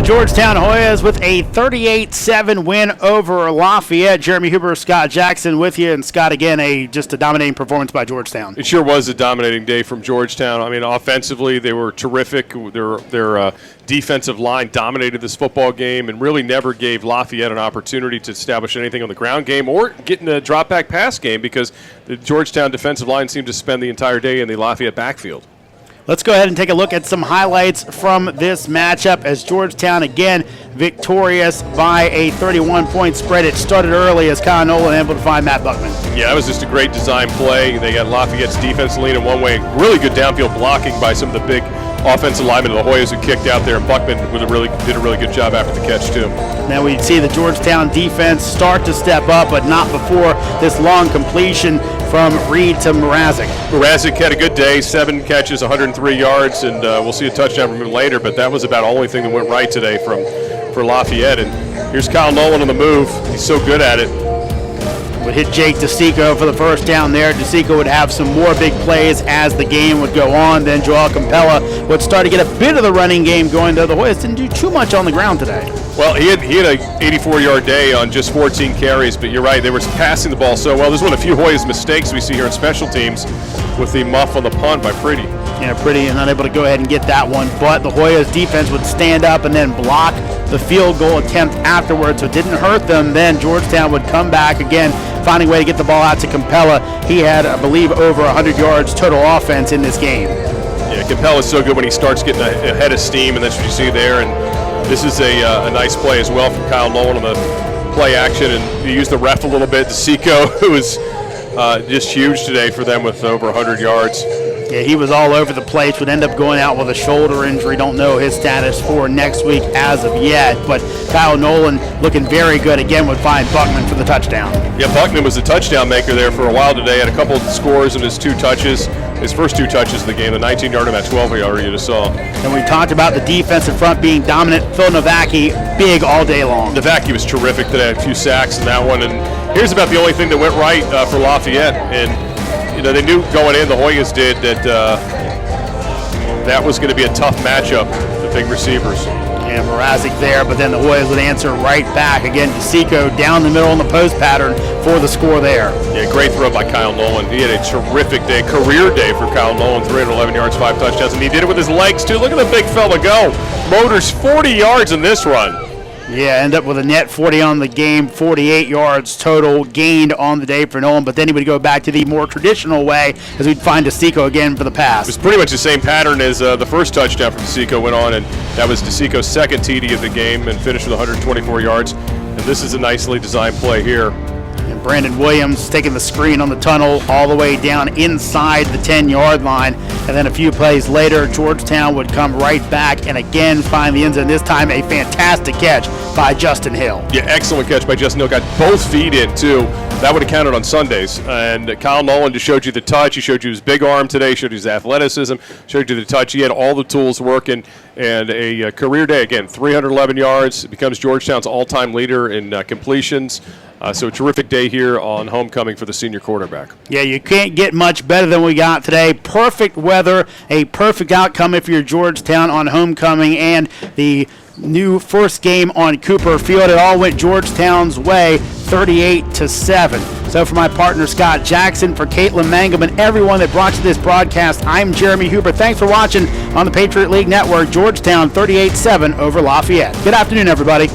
Georgetown Hoyas with a 38-7 win over Lafayette. Jeremy Huber, Scott Jackson with you. And Scott, again, just a dominating performance by Georgetown. It sure was a dominating day from Georgetown. I mean, offensively, they were terrific. Their defensive line dominated this football game and really never gave Lafayette an opportunity to establish anything on the ground game or get in a drop-back pass game because the Georgetown defensive line seemed to spend the entire day in the Lafayette backfield. Let's go ahead and take a look at some highlights from this matchup as Georgetown, again, victorious by a 31-point spread. It started early as Kyle Nolan able to find Matt Buckman. Yeah, that was just a great design play. They got Lafayette's defense leaning one way. Really good downfield blocking by some of the big offensive linemen of the Hoyas who kicked out there. And Buckman did a really good job after the catch, too. Now we see the Georgetown defense start to step up, but not before this long completion from Reed to Mrazek. Mrazek had a good day, 7 catches, 103 yards, and we'll see a touchdown from him later, but that was about the only thing that went right today for Lafayette. And here's Kyle Nolan on the move. He's so good at it. Would hit Jake DeSico for the first down there. DeSico would have some more big plays as the game would go on. Then Joel Campella would start to get a bit of the running game going, though the Hoyas didn't do too much on the ground today. Well, he had an 84-yard day on just 14 carries, but you're right, they were passing the ball so well. This is one of the few Hoyas mistakes we see here in special teams with the muff on the punt by Pretty. Yeah, Pretty unable to go ahead and get that one, but the Hoyas defense would stand up and then block the field goal attempt afterwards, so it didn't hurt them. Then Georgetown would come back again, finding a way to get the ball out to Campella. He had, I believe, over 100 yards total offense in this game. Yeah, Campella's so good when he starts getting ahead of steam, and that's what you see there. And this is a nice play as well from Kyle Nolan on the play action, and he used the ref a little bit. DeSico, who was just huge today for them with over 100 yards. Yeah, he was all over the place, would end up going out with a shoulder injury. Don't know his status for next week as of yet, but Kyle Nolan looking very good. Again, would find Buckman for the touchdown. Yeah, Buckman was the touchdown maker there for a while today. Had a couple of scores in his 2 touches, his first 2 touches of the game, the 19-yarder and that 12-yarder you just saw. And we talked about the defensive front being dominant. Phil Novacki, big all day long. Novacki was terrific today, a few sacks in that one. And here's about the only thing that went right for Lafayette. And you know, they knew going in, the Hoyas did, that that was going to be a tough matchup, the big receivers. And Mrazek there, but then the Hoyas would answer right back. Again, DeSico down the middle in the post pattern for the score there. Yeah, great throw by Kyle Nolan. He had a terrific day, career day for Kyle Nolan, 311 yards, 5 touchdowns, and he did it with his legs, too. Look at the big fella go. Motors 40 yards in this run. Yeah, end up with a net 40 on the game, 48 yards total gained on the day for Nolan, but then he would go back to the more traditional way as we'd find DeSico again for the pass. It was pretty much the same pattern as the first touchdown from DeSico went on, and that was DeSico's second TD of the game and finished with 124 yards. And this is a nicely designed play here. And Brandon Williams taking the screen on the tunnel all the way down inside the 10-yard line. And then a few plays later, Georgetown would come right back and again find the end zone. This time a fantastic catch by Justin Hill. Yeah, excellent catch by Justin Hill. Got both feet in, too. That would have counted on Sundays. And Kyle Nolan just showed you the touch. He showed you his big arm today, showed you his athleticism, showed you the touch. He had all the tools working. And a career day, again, 311 yards. Becomes Georgetown's all-time leader in completions. So a terrific day here on homecoming for the senior quarterback. Yeah, you can't get much better than we got today. Perfect weather, a perfect outcome if you're Georgetown on homecoming, and the new first game on Cooper Field. It all went Georgetown's way, 38-7. So for my partner Scott Jackson, for Caitlin Mangum, and everyone that brought you this broadcast, I'm Jeremy Huber. Thanks for watching on the Patriot League Network. Georgetown 38-7 over Lafayette. Good afternoon, everybody.